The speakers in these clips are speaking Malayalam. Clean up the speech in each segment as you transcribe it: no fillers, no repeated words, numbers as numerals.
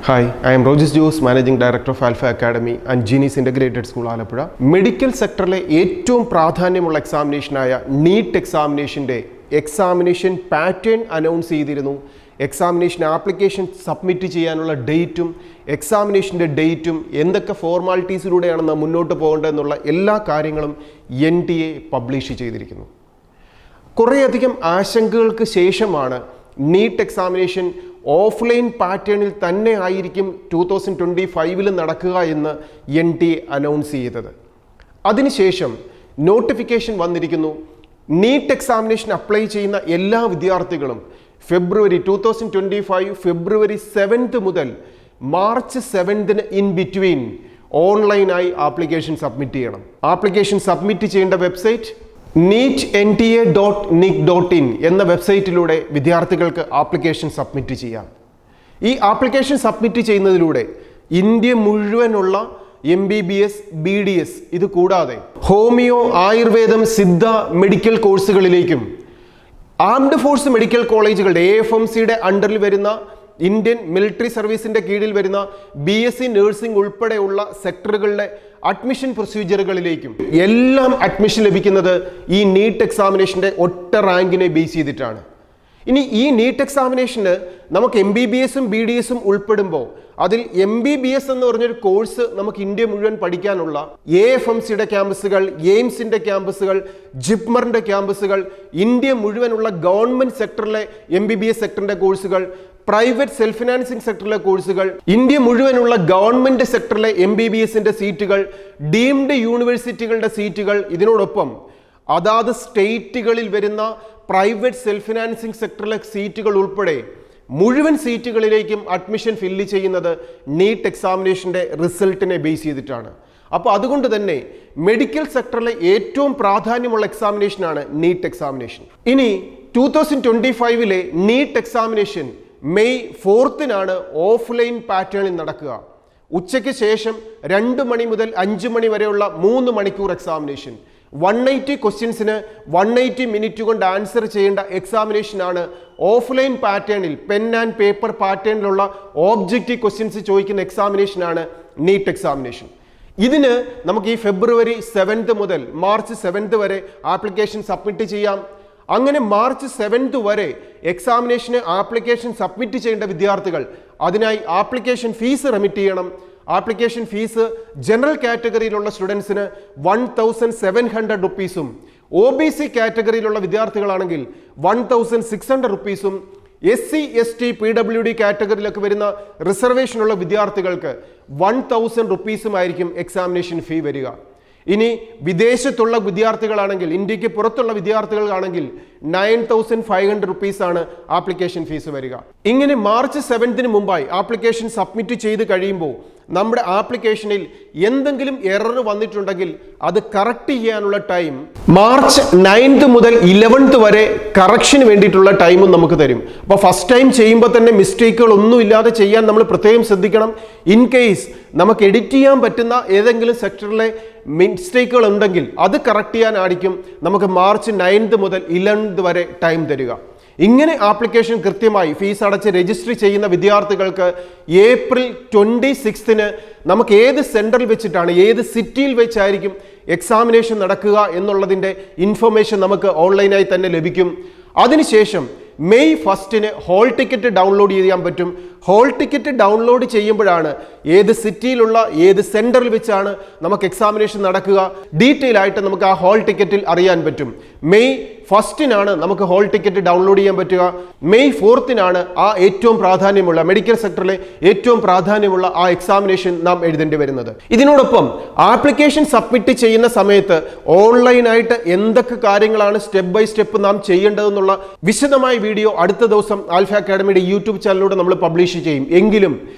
Hi, I am Rogis Jose, Managing Director of Alpha Academy and Genius Integrated School, Alappuzha. Medical sector le ഏറ്റവും പ്രാധാന്യമുള്ള എക്സാമിനേഷനായ നീറ്റ് എക്സാമിനേഷന്റെ എക്സാമിനേഷൻ പാറ്റേൺ അനൗൺസ് ചെയ്തിരുന്നു. എക്സാമിനേഷൻ ആപ്ലിക്കേഷൻ സബ്മിറ്റ് ചെയ്യാനുള്ള ഡേറ്റും എക്സാമിനേഷൻ്റെ ഡേറ്റും എന്തൊക്കെ ഫോർമാലിറ്റീസിലൂടെയാണ് നാം മുന്നോട്ട് പോകേണ്ടതെന്നുള്ള എല്ലാ കാര്യങ്ങളും NTA പബ്ലിഷ് ചെയ്തിരിക്കുന്നു. കുറേയധികം ആശങ്കകൾക്ക് ശേഷമാണ് നീറ്റ് എക്സാമിനേഷൻ ഓഫ്ലൈൻ പാറ്റേണിൽ തന്നെ ആയിരിക്കും 2025 നടക്കുക എന്ന് NTA അനൗൺസ് ചെയ്തത്. അതിനുശേഷം നോട്ടിഫിക്കേഷൻ വന്നിരിക്കുന്നു. നീറ്റ് എക്സാമിനേഷൻ അപ്ലൈ ചെയ്യുന്ന എല്ലാ വിദ്യാർത്ഥികളും ഫെബ്രുവരി 7 മുതൽ മാർച്ച് 7 ഇൻ ബിറ്റ്വീൻ ഓൺലൈനായി ആപ്ലിക്കേഷൻ സബ്മിറ്റ് ചെയ്യണം. ആപ്ലിക്കേഷൻ സബ്മിറ്റ് ചെയ്യേണ്ട വെബ്സൈറ്റ് neetnta.nic.in എന്ന വെബ്സൈറ്റിലൂടെ വിദ്യാർത്ഥികൾക്ക് ആപ്ലിക്കേഷൻ സബ്മിറ്റ് ചെയ്യാം. ഈ ആപ്ലിക്കേഷൻ സബ്മിറ്റ് ചെയ്യുന്നതിലൂടെ ഇന്ത്യ മുഴുവനുള്ള MBBS, BDS ഇത് കൂടാതെ ഹോമിയോ, ആയുർവേദം, സിദ്ധ മെഡിക്കൽ കോഴ്സുകളിലേക്കും ആംഡ് ഫോഴ്സ് മെഡിക്കൽ കോളേജുകളുടെ AFMCയുടെ അണ്ടറിൽ വരുന്ന ഇന്ത്യൻ മിലിറ്ററി സർവീസിന്റെ കീഴിൽ വരുന്ന BSc നഴ്സിംഗ് ഉൾപ്പെടെയുള്ള സെക്ടറുകളുടെ അഡ്മിഷൻ പ്രൊസീജിയറുകളിലേക്കും എല്ലാം അഡ്മിഷൻ ലഭിക്കുന്നത് ഈ നീറ്റ് എക്സാമിനേഷന്റെ ഒറ്റ റാങ്കിനെ ബേസ് ചെയ്തിട്ടാണ്. ഇനി ഈ നീറ്റ് എക്സാമിനേഷന് നമുക്ക് MBBSഉം BDSഉം ഉൾപ്പെടുമ്പോൾ അതിൽ MBBS എന്ന് പറഞ്ഞൊരു കോഴ്സ് നമുക്ക് ഇന്ത്യ മുഴുവൻ പഠിക്കാനുള്ള AFMCയുടെ ക്യാമ്പസുകൾ, എയിംസിന്റെ ക്യാമ്പസുകൾ, ജിപ്മറിന്റെ ക്യാമ്പസുകൾ, ഇന്ത്യ മുഴുവനുള്ള ഗവൺമെന്റ് സെക്ടറിലെ MBBS സെക്ടറിന്റെ കോഴ്സുകൾ, പ്രൈവറ്റ് സെൽഫ് ഫിനാൻസിംഗ് സെക്ടറിലെ കോഴ്സുകൾ, ഇന്ത്യ മുഴുവനുള്ള ഗവൺമെന്റ് സെക്ടറിലെ MBBSന്റെ സീറ്റുകൾ, ഡീംഡ് യൂണിവേഴ്സിറ്റികളുടെ സീറ്റുകൾ, ഇതിനോടൊപ്പം അതാത് സ്റ്റേറ്റുകളിൽ വരുന്ന പ്രൈവറ്റ് സെൽഫ് ഫിനാൻസിംഗ് സെക്ടറിലെ സീറ്റുകൾ ഉൾപ്പെടെ മുഴുവൻ സീറ്റുകളിലേക്കും അഡ്മിഷൻ ഫില്ല് ചെയ്യുന്നത് നീറ്റ് എക്സാമിനേഷന്റെ റിസൾട്ടിനെ ബേസ് ചെയ്തിട്ടാണ്. അപ്പോൾ അതുകൊണ്ട് തന്നെ മെഡിക്കൽ സെക്ടറിലെ ഏറ്റവും പ്രാധാന്യമുള്ള എക്സാമിനേഷനാണ് നീറ്റ് എക്സാമിനേഷൻ. ഇനി 2025 നീറ്റ് എക്സാമിനേഷൻ മെയ് 4 ഓഫ്ലൈൻ പാറ്റേണിൽ നടക്കുക. ഉച്ചയ്ക്ക് ശേഷം 2 മണി മുതൽ 5 മണി വരെയുള്ള 3 മണിക്കൂർ എക്സാമിനേഷൻ. 180 ക്വസ്റ്റ്യൻസിന് 180 മിനിറ്റ് കൊണ്ട് ആൻസർ ചെയ്യേണ്ട എക്സാമിനേഷനാണ്. ഓഫ്ലൈൻ പാറ്റേണിൽ പെൻ ആൻഡ് പേപ്പർ പാറ്റേണിലുള്ള ഓബ്ജക്റ്റീവ് ക്വസ്റ്റ്യൻസ് ചോദിക്കുന്ന എക്സാമിനേഷനാണ് നീറ്റ് എക്സാമിനേഷൻ. ഇതിന് നമുക്ക് ഈ ഫെബ്രുവരി 7 മുതൽ മാർച്ച് 7 വരെ ആപ്ലിക്കേഷൻ സബ്മിറ്റ് ചെയ്യാം. അങ്ങനെ മാർച്ച് 7 വരെ എക്സാമിനേഷന് ആപ്ലിക്കേഷൻ സബ്മിറ്റ് ചെയ്യേണ്ട വിദ്യാർത്ഥികൾ അതിനായി ആപ്ലിക്കേഷൻ ഫീസ് റെമിറ്റ് ചെയ്യണം. ആപ്ലിക്കേഷൻ ഫീസ് ജനറൽ കാറ്റഗറിയിലുള്ള സ്റ്റുഡൻസിന് 1700 റുപ്പീസും OBC കാറ്റഗറിയിലുള്ള വിദ്യാർത്ഥികളാണെങ്കിൽ 1600 റുപ്പീസും SC, ST, PWD കാറ്റഗറിയിലൊക്കെ വരുന്ന റിസർവേഷനുള്ള വിദ്യാർത്ഥികൾക്ക് 1000 റുപ്പീസുമായിരിക്കും എക്സാമിനേഷൻ ഫീ വരിക. ഇനി വിദേശത്തുള്ള വിദ്യാർത്ഥികളാണെങ്കിൽ, ഇന്ത്യക്ക് പുറത്തുള്ള വിദ്യാർത്ഥികളാണെങ്കിൽ 9500 റുപ്പീസാണ് ആപ്ലിക്കേഷൻ ഫീസ് വരിക. ഇങ്ങനെ മാർച്ച് 7 മുമ്പായി ആപ്ലിക്കേഷൻ സബ്മിറ്റ് ചെയ്ത് കഴിയുമ്പോൾ നമ്മുടെ ആപ്ലിക്കേഷനിൽ എന്തെങ്കിലും എറർ വന്നിട്ടുണ്ടെങ്കിൽ അത് കറക്റ്റ് ചെയ്യാനുള്ള ടൈം മാർച്ച് 9 മുതൽ 11 വരെ കറക്ഷന് വേണ്ടിയിട്ടുള്ള ടൈമും നമുക്ക് തരും. അപ്പോൾ ഫസ്റ്റ് ടൈം ചെയ്യുമ്പോൾ തന്നെ മിസ്റ്റേക്കുകൾ ഒന്നും ഇല്ലാതെ ചെയ്യാൻ നമ്മൾ പ്രത്യേകം ശ്രദ്ധിക്കണം. ഇൻ കേസ് നമുക്ക് എഡിറ്റ് ചെയ്യാൻ പറ്റുന്ന ഏതെങ്കിലും സെക്ടറിലെ മിസ്റ്റേക്കുകൾ ഉണ്ടെങ്കിൽ അത് കറക്റ്റ് ചെയ്യാനായിരിക്കും നമുക്ക് മാർച്ച് 9 മുതൽ 11 വരെ ടൈം തരിക. ഇങ്ങനെ ആപ്ലിക്കേഷൻ കൃത്യമായി ഫീസ് അടച്ച് രജിസ്റ്റർ ചെയ്യുന്ന വിദ്യാർത്ഥികൾക്ക് ഏപ്രിൽ 26 നമുക്ക് ഏത് സെൻറ്ററിൽ വെച്ചിട്ടാണ്, ഏത് സിറ്റിയിൽ വെച്ചായിരിക്കും എക്സാമിനേഷൻ നടക്കുക എന്നുള്ളതിൻ്റെ ഇൻഫർമേഷൻ നമുക്ക് ഓൺലൈനായി തന്നെ ലഭിക്കും. അതിനുശേഷം മെയ് 1 ഹോൾ ടിക്കറ്റ് ഡൗൺലോഡ് ചെയ്യാൻ പറ്റും. ഹോൾ ടിക്കറ്റ് ഡൗൺലോഡ് ചെയ്യുമ്പോഴാണ് ഏത് സിറ്റിയിലുള്ള ഏത് സെൻറ്ററിൽ വെച്ചാണ് നമുക്ക് എക്സാമിനേഷൻ നടക്കുക ഡീറ്റെയിൽ ആയിട്ട് നമുക്ക് ആ ഹോൾ ടിക്കറ്റിൽ അറിയാൻ പറ്റും. മെയ് 1 നമുക്ക് ഹോൾ ടിക്കറ്റ് ഡൗൺലോഡ് ചെയ്യാൻ പറ്റുക. മെയ് 4 ആ ഏറ്റവും പ്രാധാന്യമുള്ള മെഡിക്കൽ സെക്ടറിലെ ഏറ്റവും പ്രാധാന്യമുള്ള ആ എക്സാമിനേഷൻ നാം എഴുതേണ്ടി വരുന്നത്. ഇതിനോടൊപ്പം ആപ്ലിക്കേഷൻ സബ്മിറ്റ് ചെയ്യുന്ന സമയത്ത് ഓൺലൈനായിട്ട് എന്തൊക്കെ കാര്യങ്ങളാണ് സ്റ്റെപ്പ് ബൈ സ്റ്റെപ്പ് നാം ചെയ്യേണ്ടതെന്നുള്ള വിശദമായ വീഡിയോ അടുത്ത ദിവസം ആൽഫ അക്കാഡമിയുടെ യൂട്യൂബ് ചാനലിലൂടെ നമ്മൾ പബ്ലിഷ് ചെയ്യും. എങ്കിലും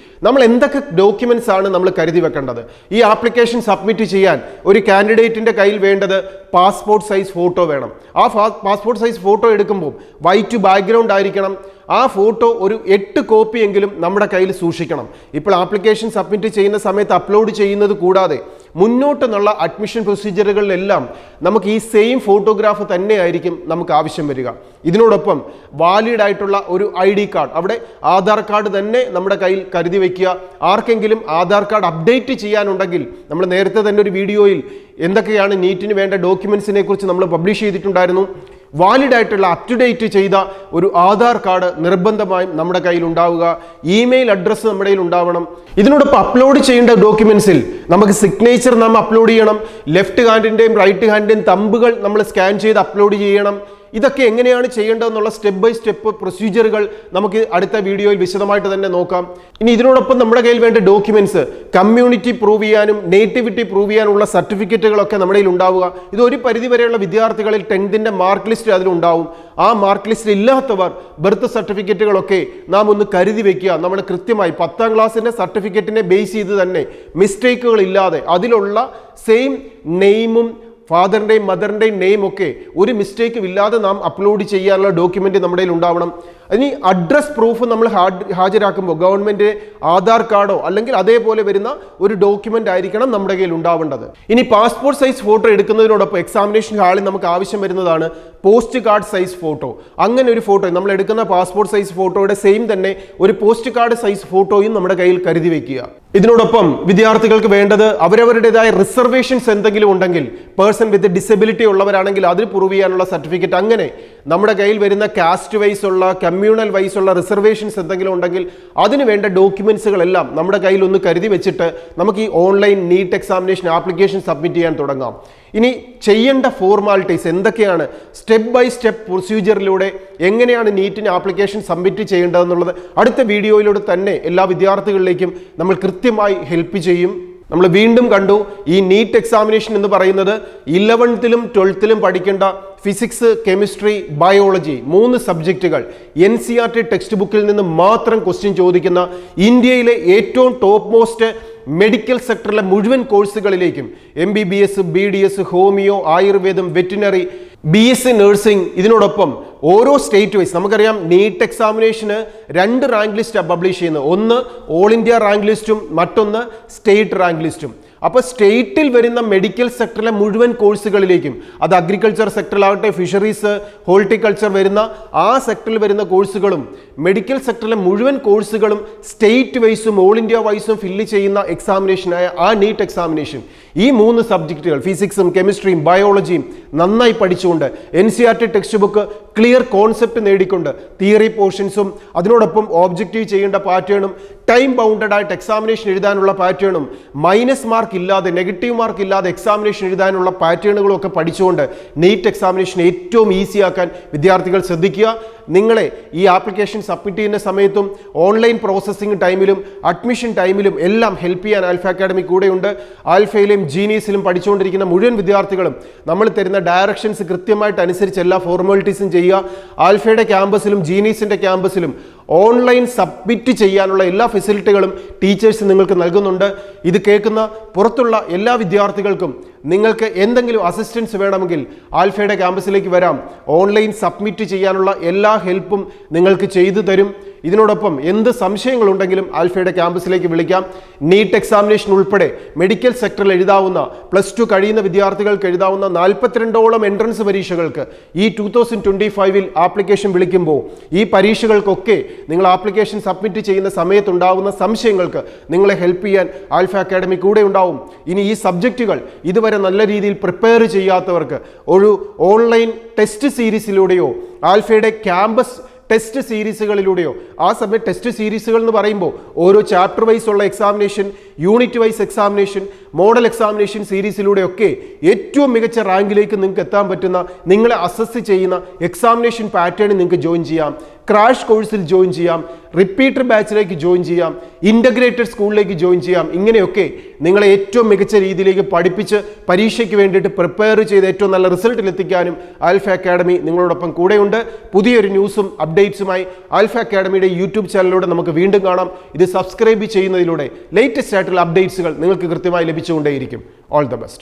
നമ്മൾ എന്തൊക്കെ ഡോക്യുമെന്റ്സ് ആണ് നമ്മൾ കരുതി വെക്കേണ്ടത്? ഈ ആപ്ലിക്കേഷൻ സബ്മിറ്റ് ചെയ്യാൻ ഒരു കാൻഡിഡേറ്റിന്റെ കയ്യിൽ വേണ്ടത് പാസ്പോർട്ട് സൈസ് ഫോട്ടോ വേണം. ആ പാസ്പോർട്ട് സൈസ് ഫോട്ടോ എടുക്കുമ്പോൾ വൈറ്റ് ബാക്ക്ഗ്രൗണ്ട് ആയിരിക്കണം. ആ ഫോട്ടോ ഒരു 8 കോപ്പിയെങ്കിലും നമ്മുടെ കയ്യിൽ സൂക്ഷിക്കണം. ഇപ്പോൾ ആപ്ലിക്കേഷൻ സബ്മിറ്റ് ചെയ്യുന്ന സമയത്ത് അപ്ലോഡ് ചെയ്യുന്നത് കൂടാതെ മുന്നോട്ടെന്നുള്ള അഡ്മിഷൻ പ്രൊസീജിയറുകളിലെല്ലാം നമുക്ക് ഈ സെയിം ഫോട്ടോഗ്രാഫ് തന്നെയായിരിക്കും നമുക്ക് ആവശ്യം വരിക. ഇതിനോടൊപ്പം വാലിഡ് ആയിട്ടുള്ള ഒരു ID കാർഡ്, അവിടെ ആധാർ കാർഡ് തന്നെ നമ്മുടെ കയ്യിൽ കരുതി വയ്ക്കുക. ആർക്കെങ്കിലും ആധാർ കാർഡ് അപ്ഡേറ്റ് ചെയ്യാനുണ്ടെങ്കിൽ, നമ്മൾ നേരത്തെ തന്നെ ഒരു വീഡിയോയിൽ എന്തൊക്കെയാണ് നീറ്റിന് വേണ്ട ഡോക്യുമെന്റ്സിനെ കുറിച്ച് നമ്മൾ പബ്ലിഷ് ചെയ്തിട്ടുണ്ടായിരുന്നു. വാലിഡ് ആയിട്ടുള്ള അപ് ടു ഡേറ്റ് ചെയ്ത ഒരു ആധാർ കാർഡ് നിർബന്ധമായും നമ്മുടെ കയ്യിൽ ഉണ്ടാവുക. ഇമെയിൽ അഡ്രസ്സ് നമ്മുടെ കയ്യിൽ ഉണ്ടാവണം. ഇതിനോടൊപ്പം അപ്ലോഡ് ചെയ്യേണ്ട ഡോക്യുമെന്റ്സിൽ നമുക്ക് സിഗ്നേച്ചർ നാം അപ്ലോഡ് ചെയ്യണം. ലെഫ്റ്റ് ഹാൻഡിന്റെയും റൈറ്റ് ഹാൻഡിന്റെയും തമ്പുകൾ നമ്മൾ സ്കാൻ ചെയ്ത് അപ്ലോഡ് ചെയ്യണം. ഇതൊക്കെ എങ്ങനെയാണ് ചെയ്യേണ്ടതെന്നുള്ള സ്റ്റെപ്പ് ബൈ സ്റ്റെപ്പ് പ്രൊസീജിയറുകൾ നമുക്ക് അടുത്ത വീഡിയോയിൽ വിശദമായിട്ട് തന്നെ നോക്കാം. ഇനി ഇതിനോടൊപ്പം നമ്മുടെ കയ്യിൽ വേണ്ട ഡോക്യുമെന്റ്സ്, കമ്മ്യൂണിറ്റി പ്രൂവ് ചെയ്യാനും നേറ്റിവിറ്റി പ്രൂവ് ചെയ്യാനുള്ള സർട്ടിഫിക്കറ്റുകളൊക്കെ നമ്മുടെ കയ്യിൽ ഉണ്ടാവുക. ഇത് ഒരു പരിധിവരെയുള്ള വിദ്യാർത്ഥികളിൽ 10th മാർക്ക് ലിസ്റ്റ് അതിലുണ്ടാവും. ആ മാർക്ക് ലിസ്റ്റ് ഇല്ലാത്തവർ ബർത്ത് സർട്ടിഫിക്കറ്റുകളൊക്കെ നാം ഒന്ന് കരുതി വെക്കുക. നമ്മൾ കൃത്യമായി 10th ക്ലാസ്സിന്റെ സർട്ടിഫിക്കറ്റിനെ ബേസ് ചെയ്ത് തന്നെ മിസ്റ്റേക്കുകൾ ഇല്ലാതെ അതിലുള്ള സെയിം നെയിമും ഫാദറിൻ്റെയും മദറിൻ്റെയും നെയിം ഒക്കെ ഒരു മിസ്റ്റേക്കും ഇല്ലാതെ നാം അപ്ലോഡ് ചെയ്യാനുള്ള ഡോക്യുമെൻ്റ് നമ്മുടെ കയ്യിൽ ഉണ്ടാവണം. ഇനി അഡ്രസ് പ്രൂഫ് നമ്മൾ ഹാജരാക്കുമ്പോൾ ഗവൺമെൻറ് ആധാർ കാർഡോ അല്ലെങ്കിൽ അതേപോലെ വരുന്ന ഒരു ഡോക്യുമെൻ്റ് ആയിരിക്കണം നമ്മുടെ കയ്യിൽ ഉണ്ടാവേണ്ടത്. ഇനി പാസ്പോർട്ട് സൈസ് ഫോട്ടോ എടുക്കുന്നതിനോടൊപ്പം എക്സാമിനേഷൻ ഹാളിൽ നമുക്ക് ആവശ്യം വരുന്നതാണ് പോസ്റ്റ് കാർഡ് സൈസ് ഫോട്ടോ. അങ്ങനെ ഒരു ഫോട്ടോ, നമ്മൾ എടുക്കുന്ന പാസ്പോർട്ട് സൈസ് ഫോട്ടോയുടെ സെയിം തന്നെ ഒരു പോസ്റ്റ് കാർഡ് സൈസ് ഫോട്ടോയും നമ്മുടെ കയ്യിൽ കരുതി വയ്ക്കുക. ഇതിനോടൊപ്പം വിദ്യാർത്ഥികൾക്ക് വേണ്ടത് അവരവരുടേതായ റിസർവേഷൻസ് എന്തെങ്കിലും ഉണ്ടെങ്കിൽ, പേഴ്സൺ വിത്ത് ഡിസബിലിറ്റി ഉള്ളവരാണെങ്കിൽ അതിൽ പ്രൂവ് ചെയ്യാനുള്ള സർട്ടിഫിക്കറ്റ്, അങ്ങനെ നമ്മുടെ കയ്യിൽ വരുന്ന കാസ്റ്റ് വൈസ് ഉള്ള കമ്മ്യൂണൽ വൈസ് ഉള്ള റിസർവേഷൻസ് എന്തെങ്കിലും ഉണ്ടെങ്കിൽ അതിന് വേണ്ട ഡോക്യുമെന്റ്സുകളെല്ലാം നമ്മുടെ കയ്യിൽ ഒന്ന് കരുതി വെച്ചിട്ട് നമുക്ക് ഈ online NEET examination application submit ചെയ്യാൻ തുടങ്ങാം. ഇനി ചെയ്യേണ്ട ഫോർമാലിറ്റീസ് എന്തൊക്കെയാണ്, സ്റ്റെപ്പ് ബൈ സ്റ്റെപ്പ് പ്രൊസീജിയറിലൂടെ എങ്ങനെയാണ് നീറ്റിന് ആപ്ലിക്കേഷൻ സബ്മിറ്റ് ചെയ്യേണ്ടതെന്നുള്ളത് അടുത്ത വീഡിയോയിലൂടെ തന്നെ എല്ലാ വിദ്യാർത്ഥികളിലേക്കും നമ്മൾ കൃത്യമായി ഹെൽപ്പ് ചെയ്യും. നമ്മൾ വീണ്ടും കണ്ടു, ഈ നീറ്റ് എക്സാമിനേഷൻ എന്ന് പറയുന്നത് 11th 12th പഠിക്കേണ്ട physics, chemistry, biology 3 സബ്ജക്റ്റുകൾ NCERT text ബുക്കിൽ നിന്ന് മാത്രം ക്വസ്റ്റ്യൻ ചോദിക്കുന്ന ഇന്ത്യയിലെ ഏറ്റവും ടോപ്പ് മോസ്റ്റ് മെഡിക്കൽ സെക്ടറിലെ മുഴുവൻ കോഴ്സുകളിലേക്കും MBBS, BDS, ഹോമിയോ, ആയുർവേദം, വെറ്റിനറി, BSc നഴ്സിംഗ്, ഇതിനോടൊപ്പം ഓരോ സ്റ്റേറ്റ് വൈസ് നമുക്കറിയാം നീറ്റ് എക്സാമിനേഷന് 2 റാങ്ക് ലിസ്റ്റാണ് പബ്ലിഷ് ചെയ്യുന്നത്. ഒന്ന് ഓൾ ഇന്ത്യ റാങ്ക് ലിസ്റ്റും മറ്റൊന്ന് സ്റ്റേറ്റ് റാങ്ക് ലിസ്റ്റും. അപ്പോൾ സ്റ്റേറ്റിൽ വരുന്ന മെഡിക്കൽ സെക്ടറിലെ മുഴുവൻ കോഴ്സുകളിലേക്കും, അത് അഗ്രികൾച്ചർ സെക്ടറിലാകട്ടെ, ഫിഷറീസ്, ഹോർട്ടിക്കൾച്ചർ വരുന്ന ആ സെക്ടറിൽ വരുന്ന കോഴ്സുകളും മെഡിക്കൽ സെക്ടറിലെ മുഴുവൻ കോഴ്സുകളും സ്റ്റേറ്റ് വൈസും ഓൾ ഇന്ത്യ വൈസും ഫില്ല് ചെയ്യുന്ന എക്സാമിനേഷനായ ആ നീറ്റ് എക്സാമിനേഷൻ ഈ 3 സബ്ജക്റ്റുകൾ ഫിസിക്സും കെമിസ്ട്രിയും ബയോളജിയും നന്നായി പഠിച്ചുകൊണ്ട് NCERT text book clear concept നേടിക്കൊണ്ട് തിയറി പോർഷൻസും അതിനോടൊപ്പം ഓബ്ജക്റ്റീവ് ചെയ്യേണ്ട പാറ്റേണും ടൈം ബൗണ്ടഡ് ആയിട്ട് എക്സാമിനേഷൻ എഴുതാനുള്ള പാറ്റേണും മൈനസ് മാർക്ക് ഇല്ലാതെ നെഗറ്റീവ് മാർക്ക് ഇല്ലാതെ എക്സാമിനേഷൻ എഴുതാനുള്ള പാറ്റേണുകളും ഒക്കെ പഠിച്ചുകൊണ്ട് നീറ്റ് എക്സാമിനേഷൻ ഏറ്റവും ഈസി ആക്കാൻ വിദ്യാർത്ഥികൾ ശ്രദ്ധിക്കുക. നിങ്ങളെ ഈ ആപ്ലിക്കേഷൻ സബ്മിറ്റ് ചെയ്യുന്ന സമയത്തും ഓൺലൈൻ പ്രോസസ്സിംഗ് ടൈമിലും അഡ്മിഷൻ ടൈമിലും എല്ലാം ഹെൽപ്പ് ചെയ്യാൻ ആൽഫ അക്കാഡമി കൂടെയുണ്ട്. ആൽഫയിലും ജീനിയസിലും പഠിച്ചുകൊണ്ടിരിക്കുന്ന മുഴുവൻ വിദ്യാർത്ഥികളും നമ്മൾ തരുന്ന ഡയറക്ഷൻസ് കൃത്യമായിട്ട് അനുസരിച്ച് എല്ലാ ഫോർമാലിറ്റീസും ചെയ്യുക. ആൽഫയുടെ ക്യാമ്പസിലും ജീനിയസിൻ്റെ ക്യാമ്പസിലും ഓൺലൈൻ സബ്മിറ്റ് ചെയ്യാനുള്ള എല്ലാ ഫെസിലിറ്റികളും ടീച്ചേഴ്സ് നിങ്ങൾക്ക് നൽകുന്നുണ്ട്. ഇത് കേൾക്കുന്ന പുറത്തുള്ള എല്ലാ വിദ്യാർത്ഥികൾക്കും നിങ്ങൾക്ക് എന്തെങ്കിലും അസിസ്റ്റൻസ് വേണമെങ്കിൽ ആൽഫയുടെ ക്യാമ്പസിലേക്ക് വരാം. ഓൺലൈൻ സബ്മിറ്റ് ചെയ്യാനുള്ള എല്ലാ ഹെൽപ്പും നിങ്ങൾക്ക് ചെയ്തു തരും. ഇതിനോടൊപ്പം എന്ത് സംശയങ്ങളുണ്ടെങ്കിലും ആൽഫയുടെ ക്യാമ്പസിലേക്ക് വിളിക്കാം. നീറ്റ് എക്സാമിനേഷൻ ഉൾപ്പെടെ മെഡിക്കൽ സെക്ടറിൽ എഴുതാവുന്ന +2 കഴിയുന്ന വിദ്യാർത്ഥികൾക്ക് എഴുതാവുന്ന 42ഓളം എൻട്രൻസ് പരീക്ഷകൾക്ക് ഈ 2025 ആപ്ലിക്കേഷൻ വിളിക്കുമ്പോൾ ഈ പരീക്ഷകൾക്കൊക്കെ നിങ്ങൾ ആപ്ലിക്കേഷൻ സബ്മിറ്റ് ചെയ്യുന്ന സമയത്തുണ്ടാകുന്ന സംശയങ്ങൾക്ക് നിങ്ങളെ ഹെൽപ്പ് ചെയ്യാൻ ആൽഫ അക്കാഡമി കൂടെ ഉണ്ടാവും. ഇനി ഈ സബ്ജക്റ്റുകൾ ഇതുവരെ നല്ല രീതിയിൽ പ്രിപ്പയർ ചെയ്യാത്തവർക്ക് ഒരു ഓൺലൈൻ ടെസ്റ്റ് സീരീസിലൂടെയോ ആൽഫയുടെ ക്യാമ്പസ് ടെസ്റ്റ് സീരീസുകളിലൂടെയോ, ആ സമയത്ത് ടെസ്റ്റ് സീരീസുകൾ എന്ന് പറയുമ്പോൾ ഓരോ ചാപ്റ്റർ വൈസ് ഉള്ള examination, unit wise examination, model examination സീരീസിലൂടെയൊക്കെ ഏറ്റവും മികച്ച റാങ്കിലേക്ക് നിങ്ങൾക്ക് എത്താൻ പറ്റുന്ന, നിങ്ങളെ അസസ് ചെയ്യുന്ന എക്സാമിനേഷൻ പാറ്റേണിൽ നിങ്ങൾക്ക് ജോയിൻ ചെയ്യാം. ക്രാഷ് കോഴ്സിൽ ജോയിൻ ചെയ്യാം, റിപ്പീറ്റർ ബാച്ചിലേക്ക് ജോയിൻ ചെയ്യാം, ഇൻ്റഗ്രേറ്റഡ് സ്കൂളിലേക്ക് ജോയിൻ ചെയ്യാം. ഇങ്ങനെയൊക്കെ നിങ്ങളെ ഏറ്റവും മികച്ച രീതിയിലേക്ക് പഠിപ്പിച്ച് പരീക്ഷയ്ക്ക് വേണ്ടിയിട്ട് പ്രിപ്പയർ ചെയ്ത് ഏറ്റവും നല്ല റിസൾട്ടിൽ എത്തിക്കാനും ആൽഫ അക്കാഡമി നിങ്ങളോടൊപ്പം കൂടെയുണ്ട്. പുതിയൊരു ന്യൂസും അപ്ഡേറ്റ്സുമായി ആൽഫ അക്കാഡമിയുടെ യൂട്യൂബ് ചാനലിലൂടെ നമുക്ക് വീണ്ടും കാണാം. ഇത് സബ്സ്ക്രൈബ് ചെയ്യുന്നതിലൂടെ ലേറ്റസ്റ്റ് ആയിട്ടുള്ള അപ്ഡേറ്റ്സുകൾ നിങ്ങൾക്ക് കൃത്യമായി ലഭിച്ചുകൊണ്ടേയിരിക്കും. All the best.